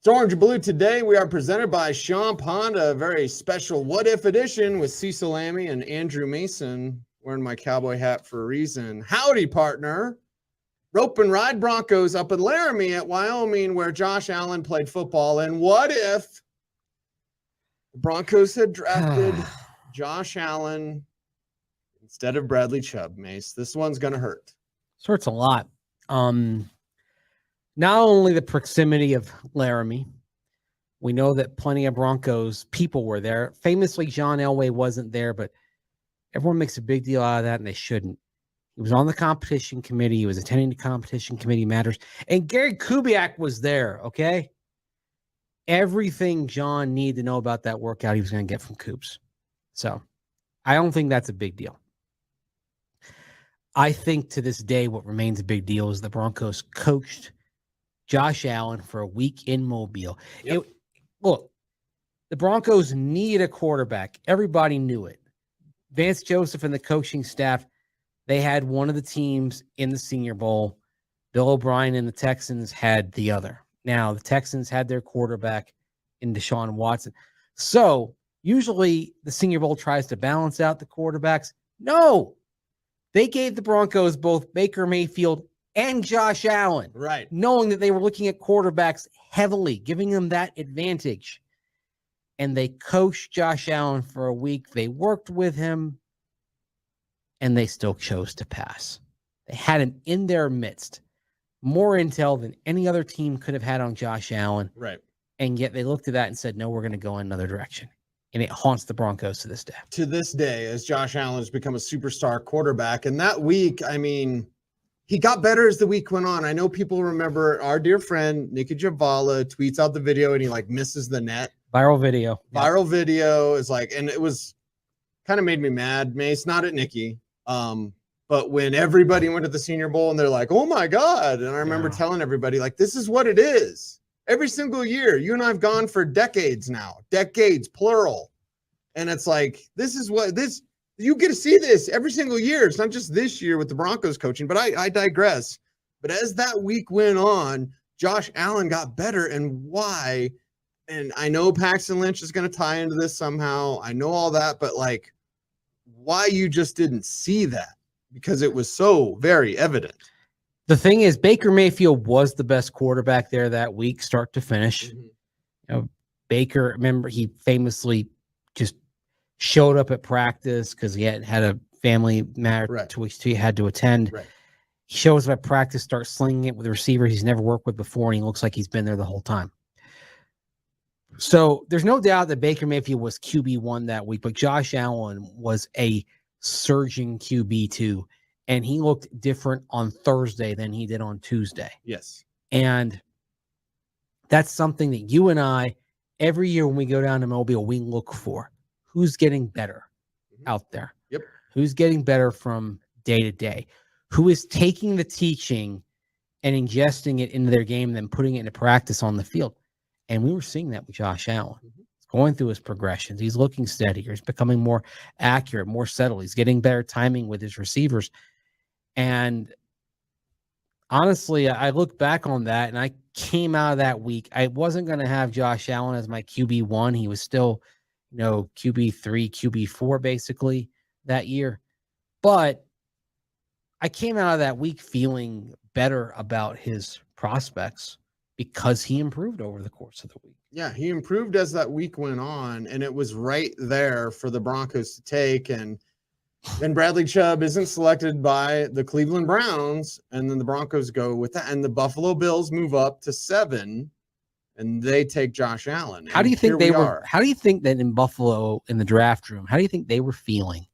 It's Orange and Blue. Today we are presented by Sean Honda, a very special What If edition with Cecil, Lammey, and Andrew Mason. Wearing my cowboy hat for a reason. Howdy, partner. Rope and Ride Broncos up in Laramie at Wyoming, where Josh Allen played football. And what if the Broncos had drafted Josh Allen instead of Bradley Chubb, Mace? This one's going to hurt. This hurts a lot. Not only the proximity of Laramie, we know that plenty of Broncos people were there. Famously, John Elway wasn't there, but everyone makes a big deal out of that, and they shouldn't. He was on the competition committee. He was attending the competition committee matters. And Gary Kubiak was there, okay? Everything John needed to know about that workout he was going to get from Coops. So I don't think that's a big deal. I think to this day what remains a big deal is the Broncos coached Josh Allen for a week in Mobile. Yep. Look, the Broncos need a quarterback. Everybody knew it. Vance Joseph and the coaching staff, they had one of the teams in the Senior Bowl. Bill O'Brien and the Texans had the other. Now, the Texans had their quarterback in Deshaun Watson. So, usually the Senior Bowl tries to balance out the quarterbacks. No. They gave the Broncos both Baker Mayfield and Josh Allen. Right. Knowing that they were looking at quarterbacks heavily, giving them that advantage. And they coached Josh Allen for a week. They worked with him, and they still chose to pass. They had him in their midst. More intel than any other team could have had on Josh Allen. Right. And yet they looked at that and said, no, we're going to go in another direction. And it haunts the Broncos to this day. To this day, as Josh Allen has become a superstar quarterback. And that week, I mean, he got better as the week went on. I know people remember our dear friend, Nikki Javala, tweets out the video and he like misses the net. Viral video. Viral video is like, and it was kind of made me mad, Mace, not at Nikki. But when everybody went to the Senior Bowl and they're like, oh my God. And I remember telling everybody, like, this is what it is. Every single year, you and I have gone for decades now, decades, plural. And it's like, this is what this, you get to see this every single year. It's not just this year with the Broncos coaching, but I digress. But as that week went on, Josh Allen got better. And why? And I know Paxton Lynch is going to tie into this somehow. I know all that, but like, why you just didn't see that? Because it was so very evident. The thing is, Baker Mayfield was the best quarterback there that week, start to finish. Mm-hmm. You know, Baker, remember, he famously just showed up at practice because he had a family matter to which he had to attend. Right. He shows up at practice, starts slinging it with a receiver he's never worked with before, and he looks like he's been there the whole time. So there's no doubt that Baker Mayfield was QB1 that week, but Josh Allen was a surging QB2. And he looked different on Thursday than he did on Tuesday. Yes. And that's something that you and I, every year when we go down to Mobile, we look for. Who's getting better out there? Yep. Who's getting better from day to day? Who is taking the teaching and ingesting it into their game and then putting it into practice on the field? And we were seeing that with Josh Allen. He's going through his progressions. He's looking steadier. He's becoming more accurate, more settled. He's getting better timing with his receivers. And honestly, I look back on that and I came out of that week. I wasn't going to have Josh Allen as my QB1. He was still, QB3, QB4 basically that year. But I came out of that week feeling better about his prospects because he improved over the course of the week. Yeah, he improved as that week went on, and it was right there for the Broncos to take. And then Bradley Chubb isn't selected by the Cleveland Browns, and then the Broncos go with that, and the Buffalo Bills move up to 7, and they take Josh Allen. How do you think they were? How do you think that in Buffalo in the draft room? How do you think they were feeling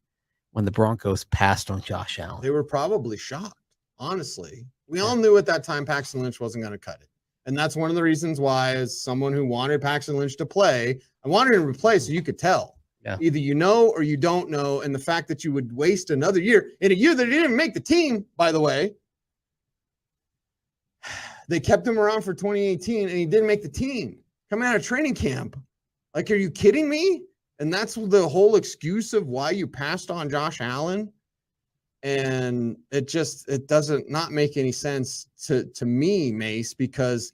when the Broncos passed on Josh Allen? They were probably shocked. Honestly, we all knew at that time Paxton Lynch wasn't going to cut it, and that's one of the reasons why, as someone who wanted Paxton Lynch to play, I wanted him to play so you could tell. Yeah. Either you know or you don't know. And the fact that you would waste another year in a year that he didn't make the team, by the way, they kept him around for 2018 and he didn't make the team coming out of training camp. Like, are you kidding me? And that's the whole excuse of why you passed on Josh Allen. And it doesn't not make any sense to me, Mace, because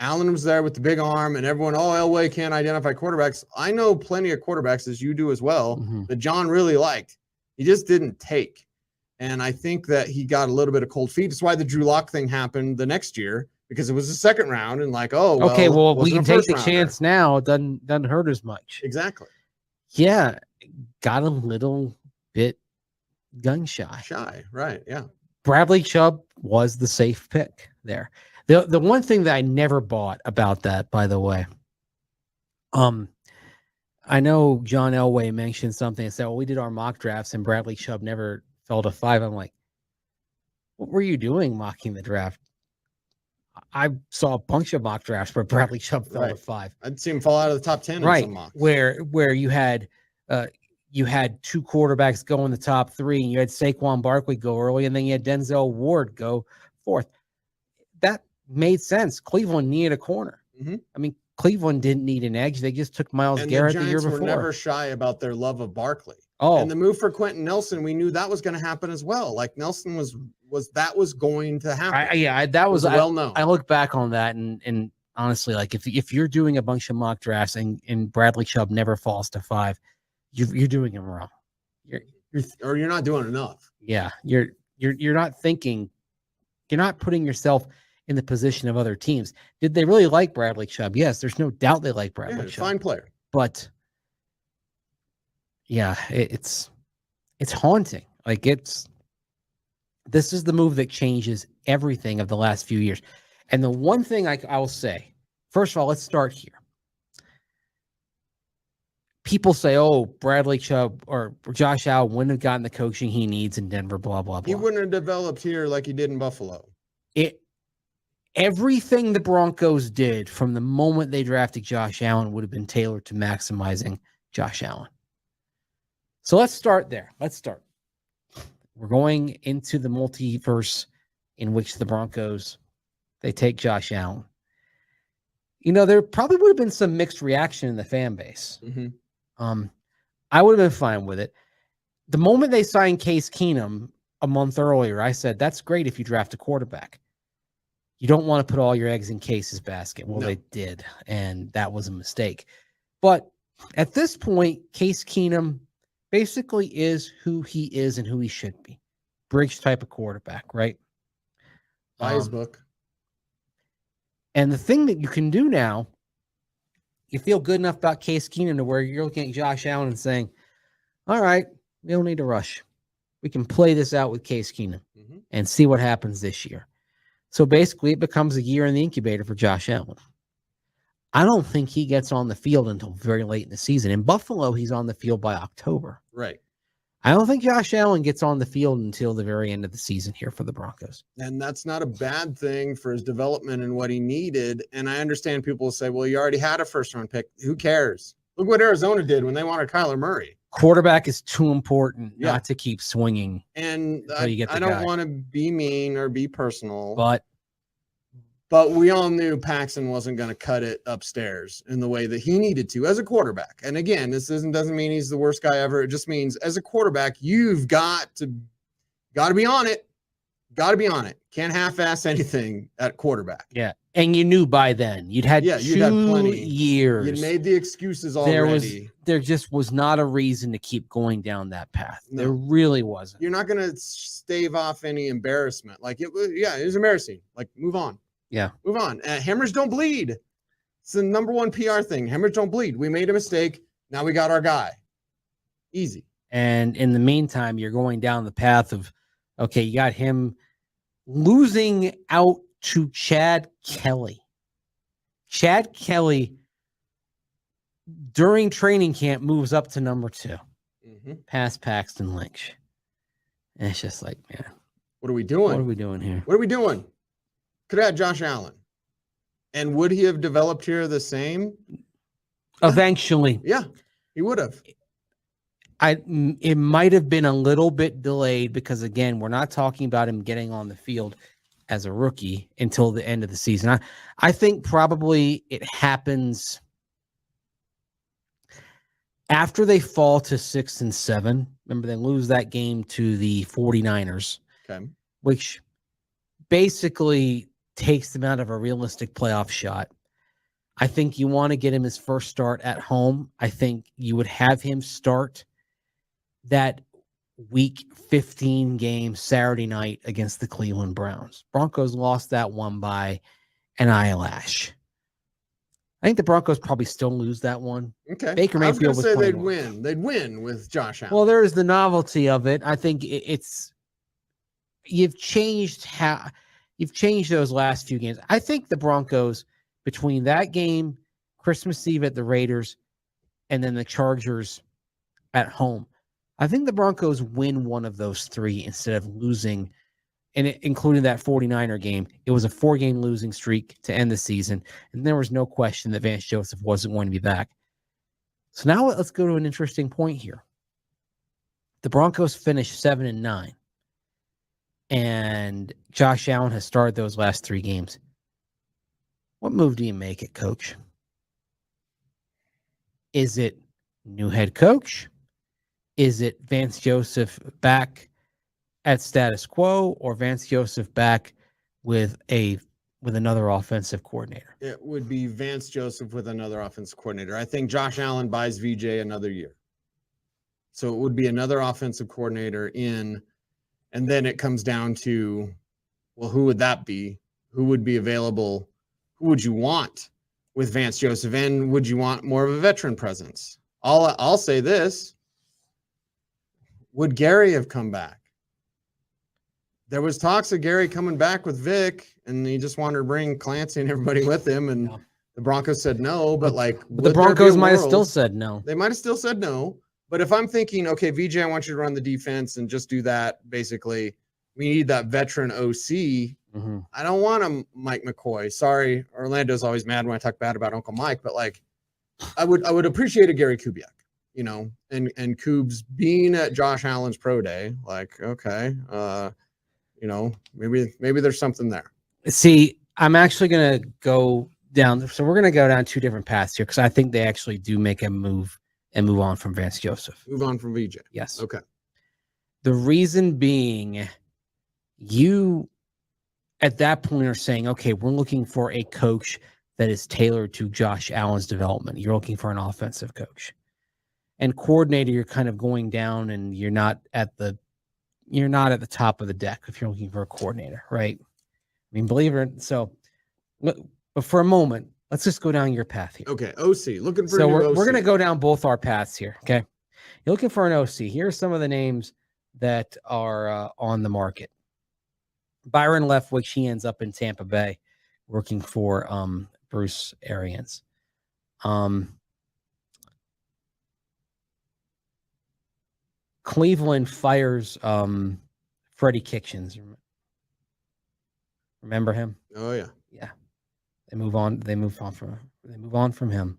Allen was there with the big arm, and everyone, Elway can't identify quarterbacks. I know plenty of quarterbacks, as you do as well, that John really liked. He just didn't take. And I think that he got a little bit of cold feet. That's why the Drew Lock thing happened the next year, because it was the second round, and like, okay, well, we can take the chance now. It doesn't hurt as much. Exactly. Yeah, got a little bit gun shy. Right, yeah. Bradley Chubb was the safe pick there. The one thing that I never bought about that, by the way, I know John Elway mentioned something and said, well, we did our mock drafts and Bradley Chubb never fell to 5. I'm like, what were you doing mocking the draft? I saw a bunch of mock drafts where Bradley Chubb fell to 5. I'd see him fall out of the top 10 right, in some mocks. Where you had 2 quarterbacks go in the top 3, and you had Saquon Barkley go early, and then you had Denzel Ward go 4th. That made sense. Cleveland needed a corner. I mean, Cleveland didn't need an edge. They just took Myles Garrett the year before. Were never shy about their love of Barkley. Oh, and the move for Quentin Nelson, we knew that was going to happen as well. Like Nelson was going to happen. That was well known. I look back on that and honestly, like if you're doing a bunch of mock drafts and Bradley Chubb never falls to 5, you're doing him wrong. You're not doing enough. Yeah, you're not thinking. You're not putting yourself in the position of other teams. Did they really like Bradley Chubb? Yes, there's no doubt they like Bradley Chubb. Fine player. But yeah, it's haunting. Like this is the move that changes everything of the last few years. And the one thing I will say, first of all, let's start here. People say, oh, Bradley Chubb or Josh Allen wouldn't have gotten the coaching he needs in Denver, blah, blah, blah. He wouldn't have developed here like he did in Buffalo. Everything the Broncos did from the moment they drafted Josh Allen would have been tailored to maximizing Josh Allen. So let's start there. We're going into the multiverse in which the Broncos, they take Josh Allen. You know, there probably would have been some mixed reaction in the fan base. I would have been fine with it. The moment they signed Case Keenum a month earlier, I said, that's great if you draft a quarterback. You don't want to put all your eggs in Case's basket. Well, They did, and that was a mistake. But at this point, Case Keenum basically is who he is and who he should be. Bridge type of quarterback, right? Buy his book. And the thing that you can do now, you feel good enough about Case Keenum to where you're looking at Josh Allen and saying, all right, we don't need to rush. We can play this out with Case Keenum and see what happens this year. So basically, it becomes a year in the incubator for Josh Allen. I don't think he gets on the field until very late in the season. In Buffalo, he's on the field by October. Right. I don't think Josh Allen gets on the field until the very end of the season here for the Broncos. And that's not a bad thing for his development and what he needed. And I understand people will say, well, you already had a first-round pick. Who cares? Look what Arizona did when they wanted Kyler Murray. Quarterback is too important not to keep swinging. And I don't want to be mean or be personal. But we all knew Paxton wasn't going to cut it upstairs in the way that he needed to as a quarterback. And again, this doesn't mean he's the worst guy ever. It just means as a quarterback, you've got to be on it. Got to be on it. Can't half-ass anything at quarterback. Yeah. And you knew by then. You'd had 2 years. You'd made the excuses already. There just was not a reason to keep going down that path. No. There really wasn't. You're not going to stave off any embarrassment. Like, it was embarrassing. Like, move on. Yeah. Move on. Hammers don't bleed. It's the number one PR thing. Hammers don't bleed. We made a mistake. Now we got our guy. Easy. And in the meantime, you're going down the path of, okay, you got him losing out to Chad Kelly. Chad Kelly, during training camp, moves up to number 2. Past Paxton Lynch. And it's just like, man. What are we doing? What are we doing here? What are we doing? Could have had Josh Allen. And would he have developed here the same? Eventually. Yeah, he would have. It might have been a little bit delayed because, again, we're not talking about him getting on the field as a rookie until the end of the season. I think probably it happens after they fall to 6 and 7. Remember, they lose that game to the 49ers, okay, which basically takes them out of a realistic playoff shot. I think you want to get him his first start at home. I think you would have him start that week 15 game Saturday night against the Cleveland Browns. Broncos lost that one by an eyelash. I think the Broncos probably still lose that one. Okay. Baker I was Mayfield going to say they'd playing well. win. They'd win with Josh Allen. Well, there's the novelty of it. I think it's you've changed those last few games. I think the Broncos, between that game, Christmas Eve at the Raiders, and then the Chargers at home, I think the Broncos win one of those three instead of losing, and including that 49er game. It was a 4-game losing streak to end the season, and there was no question that Vance Joseph wasn't going to be back. So now let's go to an interesting point here. The Broncos finished 7-9, and Josh Allen has started those last 3 games. What move do you make it, coach? Is it new head coach? Is it Vance Joseph back at status quo, or Vance Joseph back with another offensive coordinator? It would be Vance Joseph with another offensive coordinator. I think Josh Allen buys VJ another year. So it would be another offensive coordinator in, and then it comes down to, well, who would that be? Who would be available? Who would you want with Vance Joseph? And would you want more of a veteran presence? I'll say this. Would Gary have come back? There was talks of Gary coming back with Vic, and he just wanted to bring Clancy and everybody with him, and the Broncos said no. But the Broncos might have still said no. They might have still said no. But if I'm thinking, okay, VJ, I want you to run the defense and just do that, basically, we need that veteran OC. Mm-hmm. I don't want a Mike McCoy. Sorry, Orlando's always mad when I talk bad about Uncle Mike, but I would appreciate a Gary Kubiak, and Kubes being at Josh Allen's pro day. Okay, maybe there's something there. See, I'm actually going to go down. So we're going to go down 2 different paths here, because I think they actually do make a move and move on from Vance Joseph. Move on from VJ. Yes. Okay. The reason being, you at that point are saying, okay, we're looking for a coach that is tailored to Josh Allen's development. You're looking for an offensive coach. And coordinator, you're kind of going down, and you're not at the top of the deck if you're looking for a coordinator, right? I mean, believe it or not. So, but for a moment, let's just go down your path here. Okay, OC. Looking for so a new OC. We're going to go down both our paths here, okay? You're looking for an OC. Here are some of the names that are on the market. Byron Leftwich, he ends up in Tampa Bay working for Bruce Arians. Cleveland fires Freddie Kitchens. Remember him? Oh yeah. Yeah. They move on from him.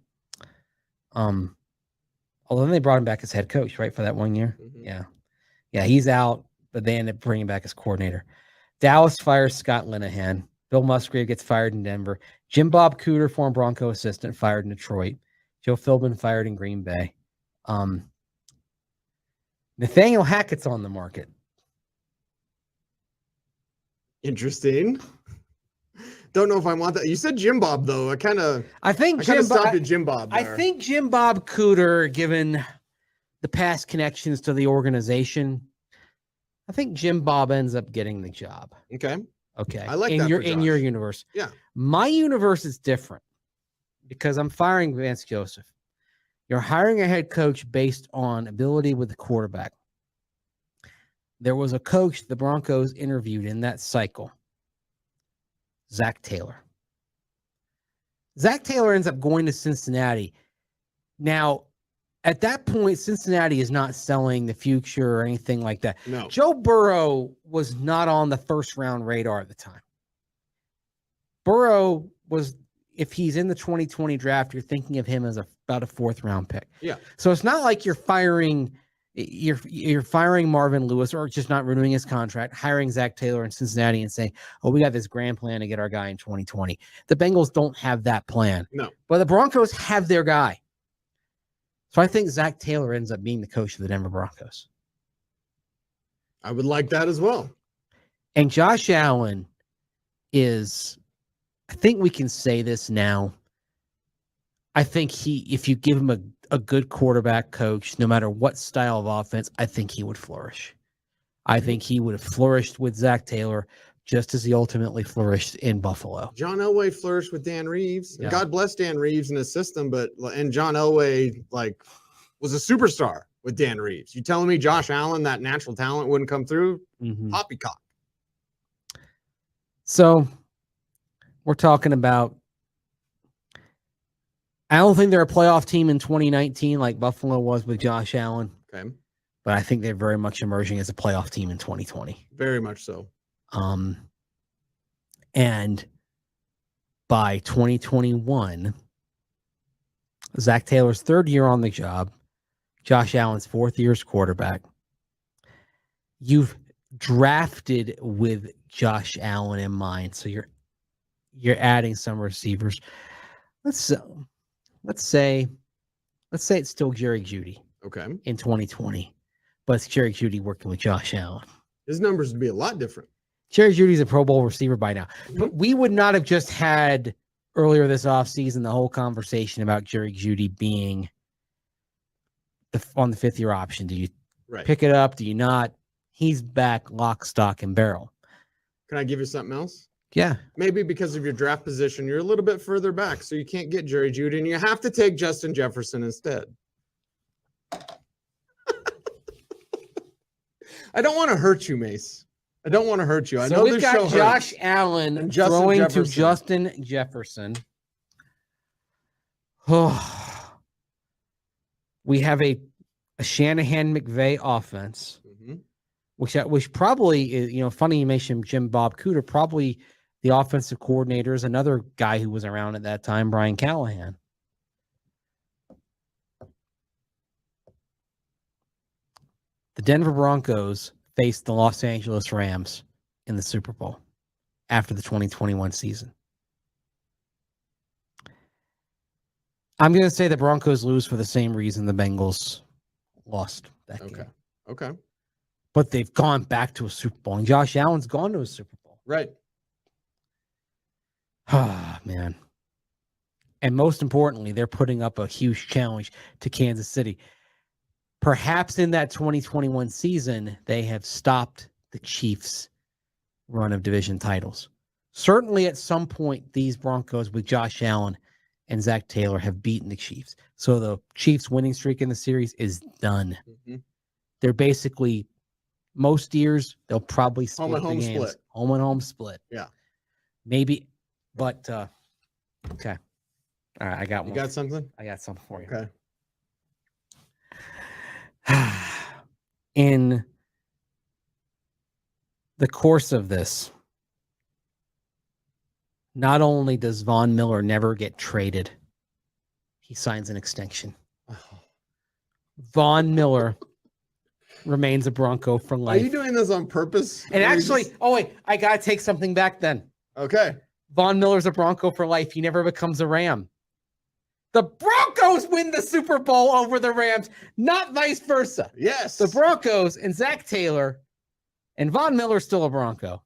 Although they brought him back as head coach, right, for that 1 year. Mm-hmm. Yeah. Yeah, he's out, but they end up bringing back as coordinator. Dallas fires Scott Linehan. Bill Musgrave gets fired in Denver. Jim Bob Cooter, former Bronco assistant, fired in Detroit. Joe Philbin fired in Green Bay. Nathaniel Hackett's on the market. Interesting. Don't know if I want that. You said Jim Bob, though. I kind of stopped at Jim Bob there. I think Jim Bob Cooter, given the past connections to the organization, I think Jim Bob ends up getting the job. Okay. I like in that in your universe. Yeah. My universe is different because I'm firing Vance Joseph. You're hiring a head coach based on ability with the quarterback. There was a coach the Broncos interviewed in that cycle, Zach Taylor. Zach Taylor ends up going to Cincinnati. Now, at that point, Cincinnati is not selling the future or anything like that. No. Joe Burrow was not on the first-round radar at the time. Burrow was, if he's in the 2020 draft, you're thinking of him as about a 4th-round pick. Yeah. So it's not like you're firing Marvin Lewis or just not renewing his contract, hiring Zach Taylor in Cincinnati and saying, oh, we got this grand plan to get our guy in 2020. The Bengals don't have that plan. No. But the Broncos have their guy. So I think Zach Taylor ends up being the coach of the Denver Broncos. I would like that as well. And Josh Allen is I think we can say this now. I think if you give him a good quarterback coach, no matter what style of offense, I think he would flourish. I think he would have flourished with Zach Taylor just as he ultimately flourished in Buffalo. John Elway flourished with Dan Reeves. Yeah. God bless Dan Reeves and his system, and John Elway was a superstar with Dan Reeves. You telling me Josh Allen, that natural talent, wouldn't come through? Poppycock. So we're talking about, I don't think they're a playoff team in 2019 like Buffalo was with Josh Allen. Okay. But I think they're very much emerging as a playoff team in 2020. Very much so. And by 2021, Zach Taylor's third year on the job, Josh Allen's fourth year as quarterback. You've drafted with Josh Allen in mind, so you're adding some receivers. Let's say it's still Jerry Jeudy. Okay. In 2020, but it's Jerry Jeudy working with Josh Allen. His numbers would be a lot different. Jerry Judy's a Pro Bowl receiver by now. But we would not have just had earlier this offseason the whole conversation about Jerry Jeudy being on the fifth-year option. Do you pick it up? Do you not? He's back lock, stock, and barrel. Can I give you something else? Yeah. Maybe because of your draft position, you're a little bit further back, so you can't get Jerry Jeudy, and you have to take Justin Jefferson instead. I don't want to hurt you, Mace. I don't want to hurt you. I know we've got Josh Allen throwing to Justin Jefferson. We have a Shanahan McVay offense, which probably is, funny you mentioned Jim Bob Cooter, probably the offensive coordinator is another guy who was around at that time, Brian Callahan. The Denver Broncos faced the Los Angeles Rams in the Super Bowl after the 2021 season. I'm going to say the Broncos lose for the same reason the Bengals lost that game. Okay. But they've gone back to a Super Bowl, and Josh Allen's gone to a Super Bowl. Right. Ah, man. And most importantly, they're putting up a huge challenge to Kansas City. Perhaps in that 2021 season, they have stopped the Chiefs' run of division titles. Certainly at some point, these Broncos with Josh Allen and Zach Taylor have beaten the Chiefs. So the Chiefs' winning streak in the series is done. They're basically, most years, they'll probably split the games. Split. Home and home split. Yeah. Maybe, but, okay. All right, I got one. You got something? I got something for you. Okay. In the course of this, not only does Von Miller never get traded, he signs an extension. Von Miller remains a Bronco for life. Are you doing this on purpose? And actually, I got to take something back then. Okay. Von Miller's a Bronco for life. He never becomes a Ram. The Broncos win the Super Bowl over the Rams, not vice versa. Yes. The Broncos and Zach Taylor and Von Miller still a Bronco.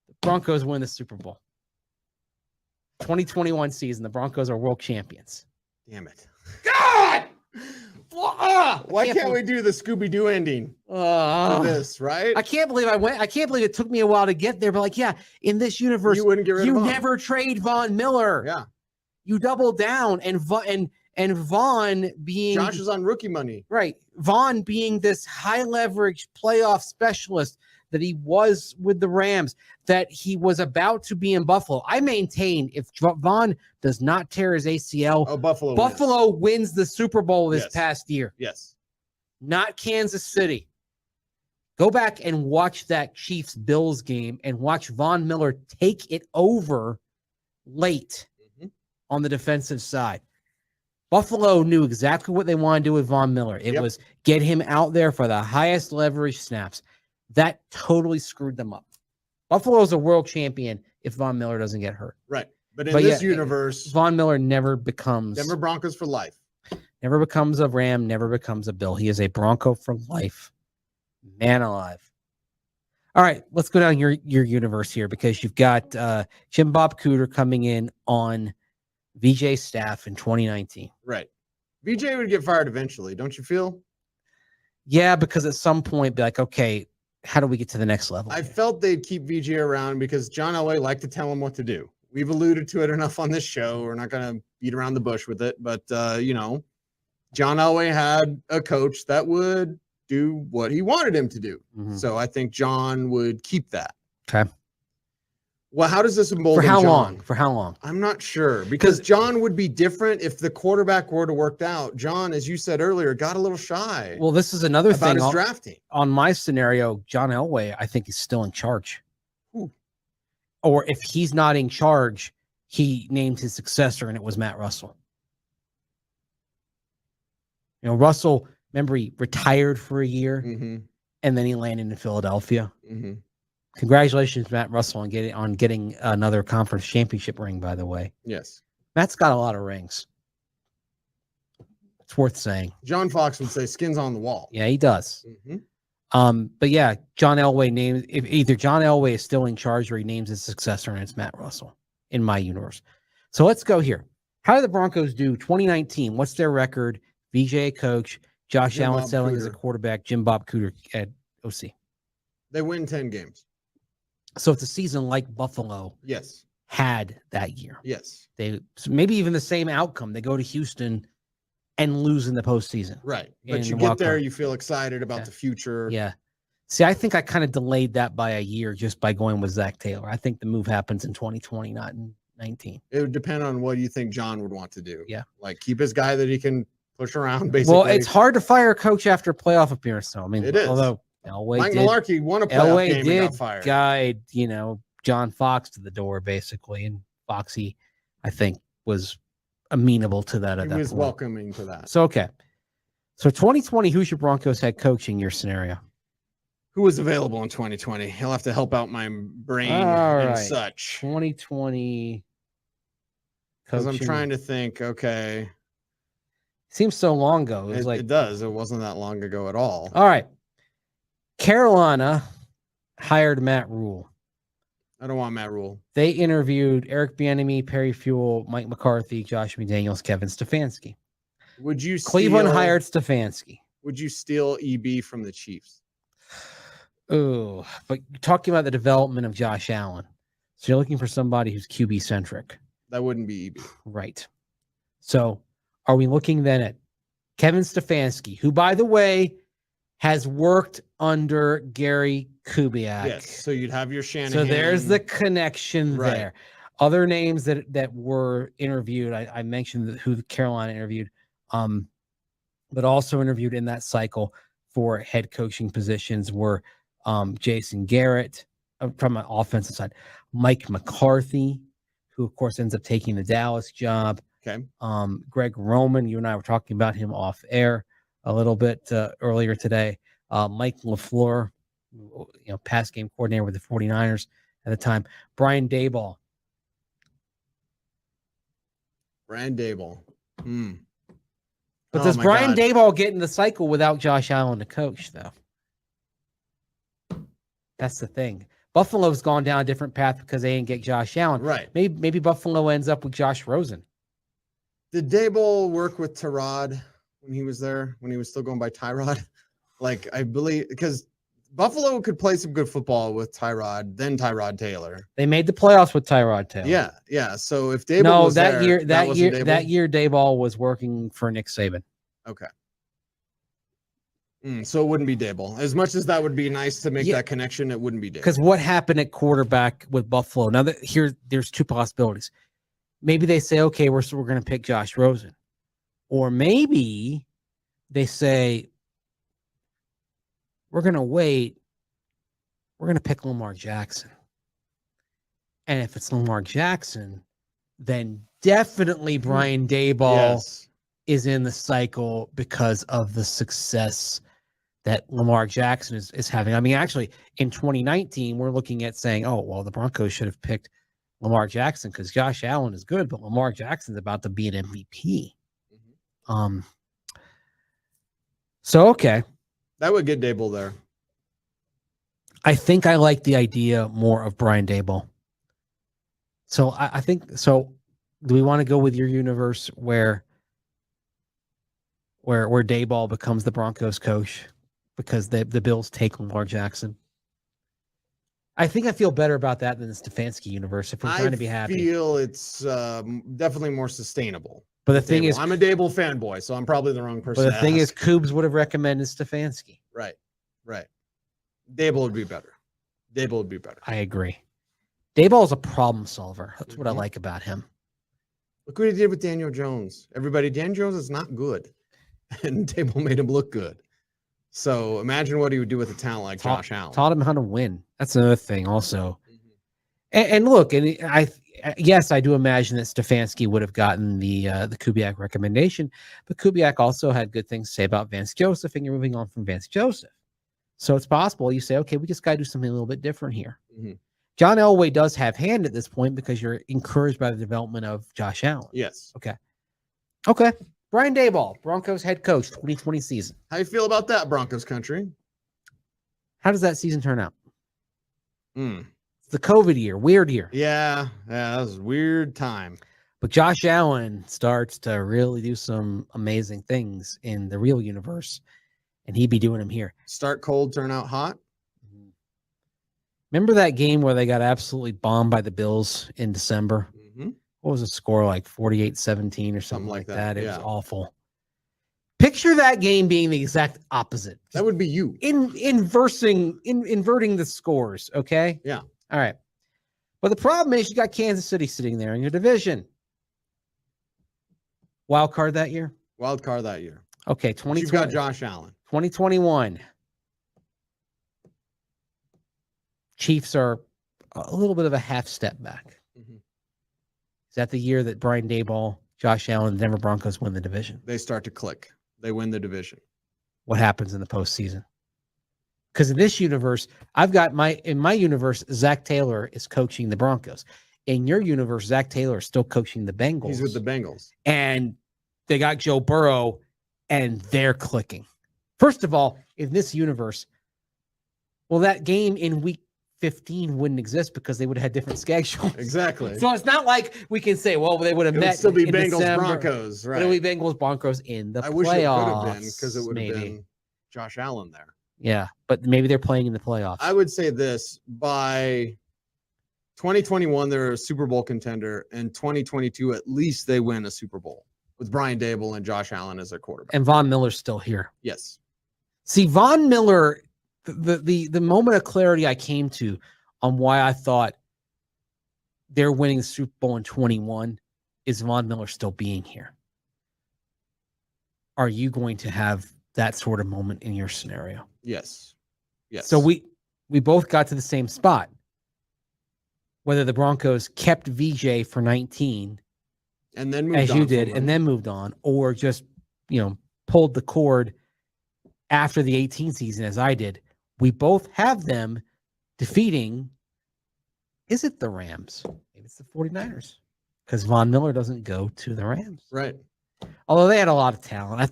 The Broncos win the Super Bowl. 2021 season, the Broncos are world champions. Damn it. God! Why can't we do the Scooby-Doo ending to this, right? I can't believe it took me a while to get there, but in this universe, you wouldn't get rid of Von. Never trade Von Miller. Yeah. You double down, and Vaughn being Josh is on rookie money. Right. Vaughn being this high leverage playoff specialist that he was with the Rams, that he was about to be in Buffalo. I maintain if Vaughn does not tear his ACL, Buffalo wins the Super Bowl this past year. Yes. Not Kansas City. Go back and watch that Chiefs-Bills game and watch Von Miller take it over late on the defensive side. Buffalo knew exactly what they wanted to do with Von Miller. It was get him out there for the highest leverage snaps. That totally screwed them up. Buffalo's a world champion if Von Miller doesn't get hurt. Right. But in this universe, Von Miller never becomes Denver Broncos for life. Never becomes a Ram, never becomes a Bill. He is a Bronco for life. Man alive. All right, let's go down your universe here because you've got Jim Bob Cooter coming in on VJ's staff in 2019. Right. VJ would get fired eventually, don't you feel? Yeah, because at some point, be like, okay, how do we get to the next level? I felt they'd keep VJ around because John Elway liked to tell him what to do. We've alluded to it enough on this show. We're not going to beat around the bush with it, but John Elway had a coach that would do what he wanted him to do. Mhm. So I think John would keep that. Okay. Well, how does this embolden For how John? long? For how long? I'm not sure because John would be different if the quarterback were to work out. John, as you said earlier, got a little shy. Well, this is another about thing his drafting. On my scenario. John Elway, I think, is still in charge. Ooh. Or if he's not in charge, he named his successor, and it was Matt Russell. Russell, remember, he retired for a year, and then he landed in Philadelphia. Congratulations, Matt Russell, on getting another conference championship ring, by the way. Yes. Matt's got a lot of rings. It's worth saying. John Fox would say skins on the wall. Yeah, he does. But yeah, John Elway named, if either John Elway is still in charge or he names his successor, and it's Matt Russell in my universe. So let's go here. How did the Broncos do 2019? What's their record? VJ coach, Josh Jim Allen Bob selling as a Cooter. quarterback, Jim Bob Cooter at OC. They win 10 games. So it's a season like Buffalo Yes. had that year. Yes. So maybe even the same outcome. They go to Houston and lose in the postseason. Right. But In you the get wild there, card. you feel excited about the future. Yeah. See, I think I kind of delayed that by a year just by going with Zach Taylor. I think the move happens in 2020, not in 19. It would depend on what you think John would want to do. Yeah. Like keep his guy that he can push around, basically. Well, it's hard to fire a coach after a playoff appearance, though. I mean, It is. Although Elway Mike did, Mularkey won a playoff Elway game and did got fired. guide, John Fox to the door, basically. And Foxy, I think, was amenable to that at He that was point. welcoming to that. So, okay. So 2020, who's your Broncos head coach in your scenario? Who was available in 2020? He'll have to help out my brain All and right. such. 2020. Because I'm coaching. trying to think, okay. Seems so long ago. It was It does. It wasn't that long ago at all. All right. Carolina hired Matt Rule. I don't want Matt Rule. They interviewed Eric Bieniemy, Perry Fewell, Mike McCarthy, Josh McDaniels, Kevin Stefanski. Would you Cleveland hired Stefanski. Would you steal EB from the Chiefs? Oh, but you're talking about the development of Josh Allen. So you're looking for somebody who's QB centric. That wouldn't be EB. Right. So are we looking then at Kevin Stefanski, who, by the way, has worked under Gary Kubiak? Yes. So you'd have your Shanahan. So there's the connection Right. there. Other names that were interviewed, I mentioned who Carolina interviewed, but also interviewed in that cycle for head coaching positions were Jason Garrett from an offensive side, Mike McCarthy, who of course ends up taking the Dallas job. Okay. Greg Roman, you and I were talking about him off air a little bit earlier today. Mike LaFleur, pass game coordinator with the 49ers at the time. Brian Daboll. Brian Daboll. But does Brian Daboll get in the cycle without Josh Allen to coach, though? That's the thing. Buffalo's gone down a different path because they didn't get Josh Allen. Right. Maybe Buffalo ends up with Josh Rosen. Did Daboll work with Tyrod when he was there, when he was still going by Tyrod? Like, I believe, because Buffalo could play some good football with Tyrod, then Tyrod Taylor. They made the playoffs with Tyrod Taylor. Yeah. So if Daboll was that there, that year Daboll was working for Nick Saban. Okay. So it wouldn't be Daboll. As much as that would be nice to make that connection, it wouldn't be Daboll. Because what happened at quarterback with Buffalo? Now there's two possibilities. Maybe they say, okay, we're going to pick Josh Rosen, or maybe they say we're going to wait. We're going to pick Lamar Jackson, and if it's Lamar Jackson, then definitely Brian Daboll is in the cycle because of the success that Lamar Jackson is having. I mean, actually, in 2019, we're looking at saying, oh, well, the Broncos should have picked Lamar Jackson because Josh Allen is good, but Lamar Jackson's about to be an MVP. So, okay. That would get Daboll there. I think I like the idea more of Brian Daboll. So I think so. Do we want to go with your universe where Daboll becomes the Broncos coach because the Bills take Lamar Jackson? I think I feel better about that than the Stefanski universe if we're trying to be happy. I feel it's definitely more sustainable. But the thing is, I'm a Daboll fanboy, so I'm probably the wrong person. But the thing is, Coobs would have recommended Stefanski. Right. Daboll would be better. I agree. Daboll is a problem solver. That's what I like about him. Look what he did with Daniel Jones. Everybody, Daniel Jones is not good, and Daboll made him look good. So imagine what he would do with a talent like Josh Allen. Taught him how to win. That's another thing, also. And look, and yes, I do imagine that Stefanski would have gotten the Kubiak recommendation, but Kubiak also had good things to say about Vance Joseph, and you're moving on from Vance Joseph. So it's possible you say, okay, we just got to do something a little bit different here. John Elway does have hand at this point because you're encouraged by the development of Josh Allen. Yes. Okay. Brian Daboll, Broncos head coach, 2020 season. How you feel about that, Broncos country? How does that season turn out? It's the COVID year, weird year. Yeah, that was a weird time. But Josh Allen starts to really do some amazing things in the real universe, and he'd be doing them here. Start cold, turn out hot. Remember that game where they got absolutely bombed by the Bills in December? What was the score, like 48-17 or something like that? It was awful. Picture that game being the exact opposite. That would be you. Inverting the scores, okay? Yeah. All right. But the problem is you got Kansas City sitting there in your division. Wild card that year? But Okay, you've got Josh Allen. 2021. Chiefs are a little bit of a half step back. Is that the year that Brian Daboll, Josh Allen, and the Denver Broncos win the division? They start to click. They win the division. What happens in the postseason? Because in this universe, in my universe, Zach Taylor is coaching the Broncos. In your universe, Zach Taylor is still coaching the Bengals. He's with the Bengals. And they got Joe Burrow, and they're clicking. First of all, in this universe, well, that game in week 15 wouldn't exist because they would have had different schedules. Exactly. So it's not like we can say, well, they would have met. It would still be in Bengals December. Broncos, right? It would be Bengals Broncos in the playoffs. I wish it could have been because it would have been Josh Allen there. Yeah, but maybe they're playing in the playoffs. I would say this: by 2021, they're a Super Bowl contender, and 2022, at least they win a Super Bowl with Brian Daboll and Josh Allen as their quarterback. And Von Miller's still here. Yes. See, Von Miller, the moment of clarity I came to on why I thought they're winning the Super Bowl in 21 is Von Miller still being here. Are you going to have that sort of moment in your scenario? Yes. So we both got to the same spot. Whether the Broncos kept VJ for 19 and then moved as on you did, and then moved on, or just pulled the cord after the 18 season as I did. We both have them defeating. Is it the Rams? Maybe it's the 49ers because Von Miller doesn't go to the Rams. Right. Although they had a lot of talent.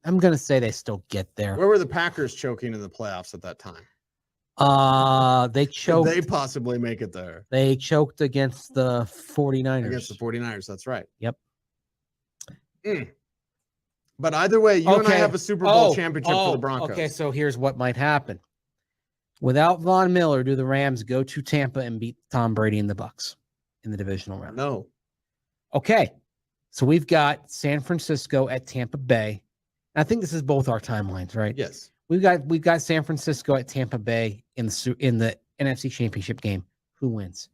I'm going to say they still get there. Where were the Packers choking in the playoffs at that time? They choked. Could they possibly make it there? They choked against the 49ers. Against the 49ers, that's right. Yep. But either way, you and I have a Super Bowl championship for the Broncos. Okay, so here's what might happen. Without Von Miller, do the Rams go to Tampa and beat Tom Brady and the Bucs in the divisional round? No. Okay. So we've got San Francisco at Tampa Bay. I think this is both our timelines, right? Yes. We've got San Francisco at Tampa Bay in the NFC Championship game. Who wins?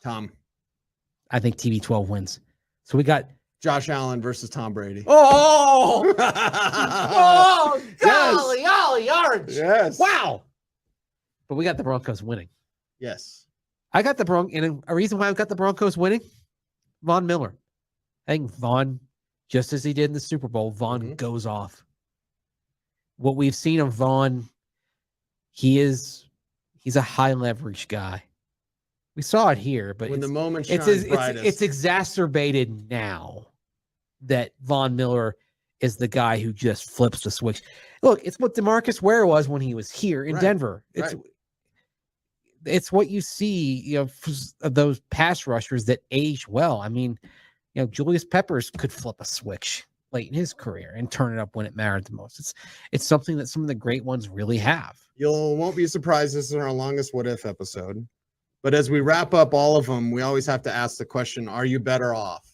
Tom. I think TB12 wins. So we got Josh Allen versus Tom Brady. Oh, golly, ollie, orange. Yes. Wow. But we got the Broncos winning. Yes. I got the Broncos, and a reason why I've got the Broncos winning, Von Miller. I think Von, just as he did in the Super Bowl, Von goes off. What we've seen of Von, he's a high leverage guy. We saw it here, but when the moment shines brightest, it's exacerbated now that Von Miller is the guy who just flips the switch. Look, it's what DeMarcus Ware was when he was here in Denver. It's what you see, of those pass rushers that age well. I mean, Julius Peppers could flip a switch late in his career and turn it up when it mattered the most. It's something that some of the great ones really have. You won't be surprised. This is our longest What If episode. But as we wrap up all of them, we always have to ask the question, are you better off?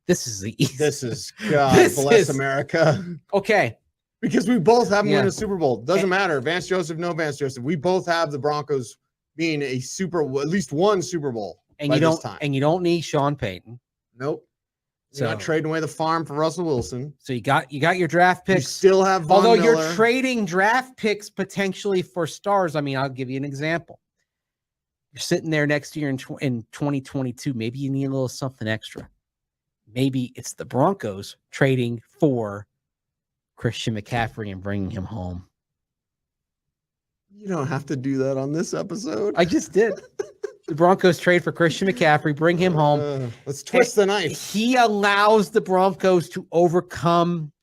This is God bless America. Okay. Because we both have them win a Super Bowl. Doesn't matter. Vance Joseph, no Vance Joseph. We both have the Broncos being at least one Super Bowl. And you don't need Sean Payton. Nope. You're not trading away the farm for Russell Wilson. So you got your draft picks. You still have Von Although Miller. You're trading draft picks potentially for stars. I mean, I'll give you an example. You're sitting there next year in 2022. Maybe you need a little something extra. Maybe it's the Broncos trading for Christian McCaffrey and bringing him home. You don't have to do that on this episode. I just did. The Broncos trade for Christian McCaffrey, bring him home. Let's twist the knife. He allows the Broncos to overcome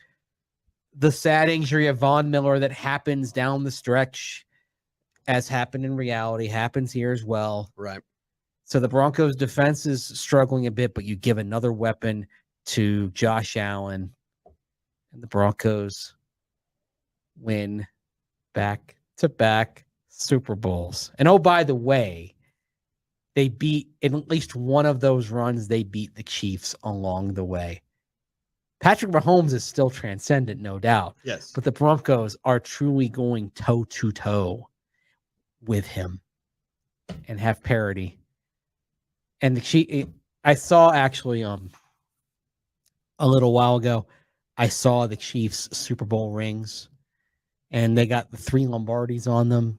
the sad injury of Von Miller that happens down the stretch, as happened in reality, happens here as well. Right. So the Broncos defense is struggling a bit, but you give another weapon to Josh Allen, and the Broncos win back-to-back Super Bowls. And oh, by the way, they beat, in at least one of those runs, they beat the Chiefs along the way. Patrick Mahomes is still transcendent, no doubt. Yes. But the Broncos are truly going toe-to-toe with him and have parity. And I saw actually a little while ago, I saw the Chiefs Super Bowl rings, and they got the 3 Lombardis on them.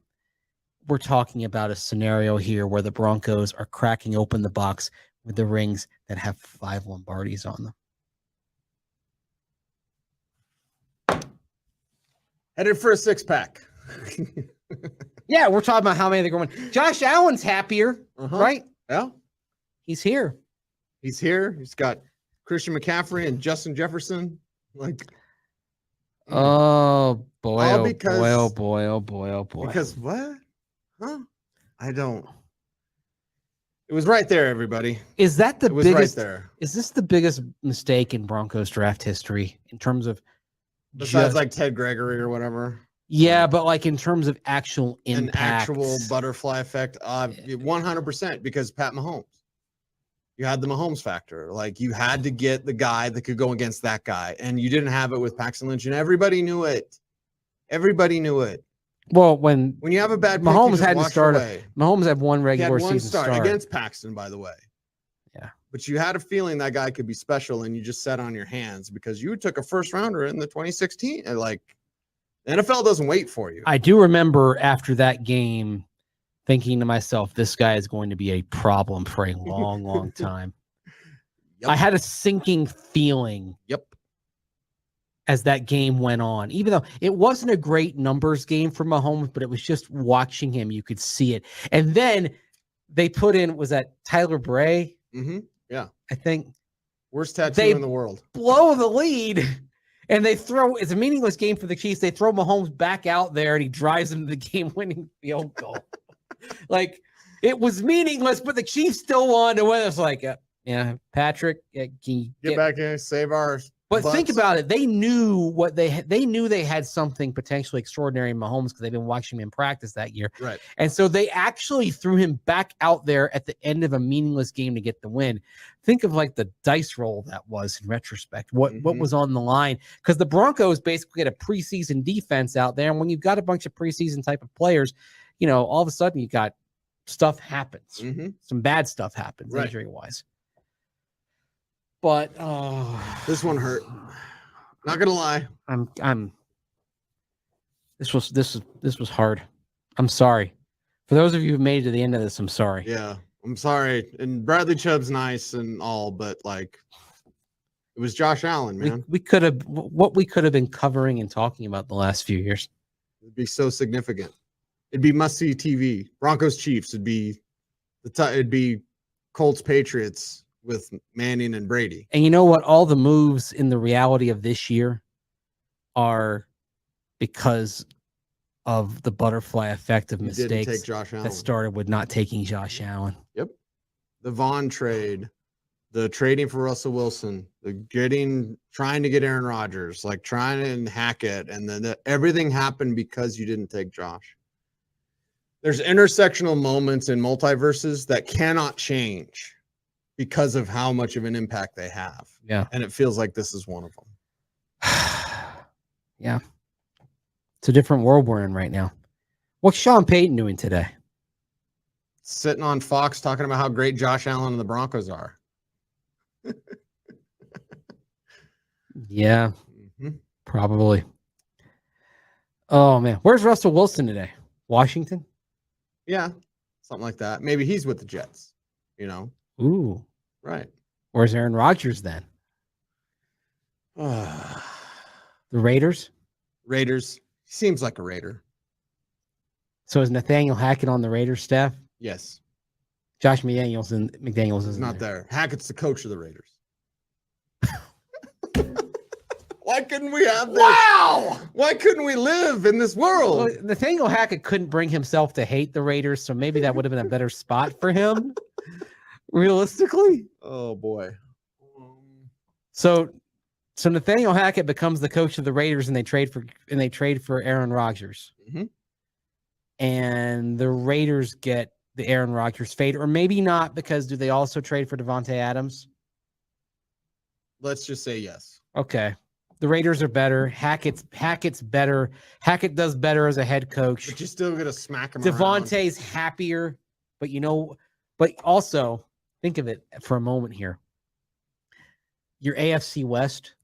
We're talking about a scenario here where the Broncos are cracking open the box with the rings that have 5 Lombardis on them. Headed for a 6-pack. Yeah, we're talking about how many they're going. Josh Allen's happier, right? Yeah. He's here. He's got Christian McCaffrey and Justin Jefferson. Oh boy! All Oh because, boy! Oh boy! Oh boy! Oh boy! Because what? Huh? I don't. It was right there, everybody. Is that the biggest? Right there. Is this the biggest mistake in Broncos draft history in terms of? Besides, like Ted Gregory or whatever. Yeah, but like in terms of actual impact, an actual butterfly effect, 100%. Because Pat Mahomes, you had the Mahomes factor. Like you had to get the guy that could go against that guy, and you didn't have it with Paxton Lynch, and everybody knew it. Everybody knew it. Well, when you have a bad pick, Mahomes had to start. Mahomes had one regular season start against Paxton, by the way. Yeah, but you had a feeling that guy could be special, and you just sat on your hands because you took a first rounder in the 2016. And like the NFL doesn't wait for you. I do remember after that game thinking to myself, this guy is going to be a problem for a long, long time. Yep. I had a sinking feeling. Yep. As that game went on, even though it wasn't a great numbers game for Mahomes, but it was just watching him, you could see it. And then they put in, was that Tyler Bray? Mm-hmm. Yeah. I think. Worst tattoo in the world. Blow the lead. And they throw, it's a meaningless game for the Chiefs. They throw Mahomes back out there and he drives them to the game-winning field goal. Like, it was meaningless, but the Chiefs still won to win. It's like, yeah, Patrick, can you get back in, save ours. But think about it. They knew what they knew they had something potentially extraordinary in Mahomes because they've been watching him in practice that year. Right. And so they actually threw him back out there at the end of a meaningless game to get the win. Think of like the dice roll that was in retrospect. What was on the line? Because the Broncos basically had a preseason defense out there. And when you've got a bunch of preseason type of players, all of a sudden you got stuff happens. Some bad stuff happens injury-wise. But this one hurt. Not gonna lie. This was hard. I'm sorry. For those of you who made it to the end of this, I'm sorry. Yeah, I'm sorry. And Bradley Chubb's nice and all, but like it was Josh Allen, man. We could have what we could have been covering and talking about the last few years. It'd be so significant. It'd be must-see TV. Broncos Chiefs. It'd be Colts Patriots. with Manning and Brady. And you know what? All the moves in the reality of this year are because of the butterfly effect of You didn't take mistakes Josh Allen. that started with not taking Josh Allen. Yep. The Vaughn trade, the trading for Russell Wilson, the trying to get Aaron Rodgers, like trying to hack it, and then everything happened because you didn't take Josh. There's intersectional moments in multiverses that cannot change because of how much of an impact they have. Yeah. And it feels like this is one of them. Yeah. It's a different world we're in right now. What's Sean Payton doing today? Sitting on Fox talking about how great Josh Allen and the Broncos are. Yeah, Mm-hmm. probably. Oh, man. Where's Russell Wilson today? Washington? Yeah, something like that. Maybe he's with the Jets, you know? Ooh. Right. Where's Aaron Rodgers then? The Raiders? Raiders. He seems like a Raider. So is Nathaniel Hackett on the Raiders staff? Yes. Josh McDaniels He's isn't not there. Hackett's the coach of the Raiders. Why couldn't we have this? Wow! Why couldn't we live in this world? Well, Nathaniel Hackett couldn't bring himself to hate the Raiders, so maybe that would have been a better spot for him, realistically. Oh, boy. So Nathaniel Hackett becomes the coach of the Raiders, and they trade for Aaron Rodgers. Mm-hmm. And the Raiders get the Aaron Rodgers fade, or maybe not, because do they also trade for Devontae Adams? Let's just say yes. Okay. The Raiders are better. Hackett's better. Hackett does better as a head coach. But you're still going to smack him Devontae's happier, but also think of it for a moment here. Your AFC West,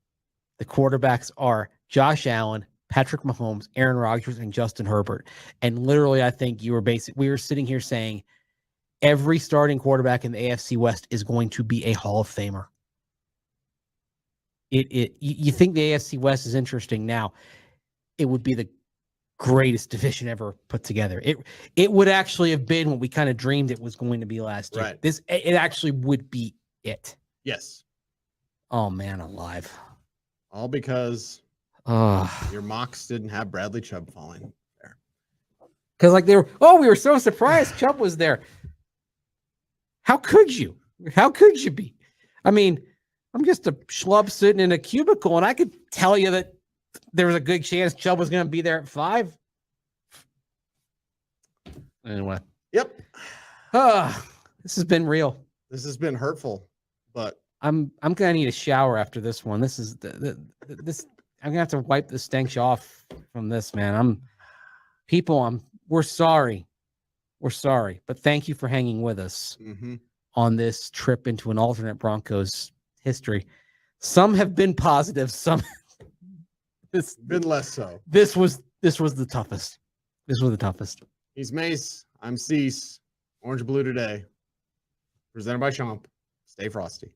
the quarterbacks are Josh Allen, Patrick Mahomes, Aaron Rodgers, and Justin Herbert. And literally, I think we were sitting here saying every starting quarterback in the AFC West is going to be a Hall of Famer. You think the AFC West is interesting now? It would be the greatest division ever put together. It would actually have been what we kind of dreamed it was going to be last year. Right. It actually would be it. Yes. Oh man, alive! All because your mocks didn't have Bradley Chubb falling there. Because we were so surprised Chubb was there. How could you? How could you be? I mean, I'm just a schlub sitting in a cubicle, and I could tell you that there was a good chance Chubb was going to be there at 5. Anyway. Yep. This has been real. This has been hurtful, but I'm gonna need a shower after this one. This is this. I'm gonna have to wipe the stench off from this, man. We're sorry. We're sorry, but thank you for hanging with us on this trip into an alternate Broncos history. Some have been positive. Some this been less so. This was the toughest. This was the toughest. He's Mace. I'm Cecil. Orange Blue today. Presented by Chomp. Stay frosty.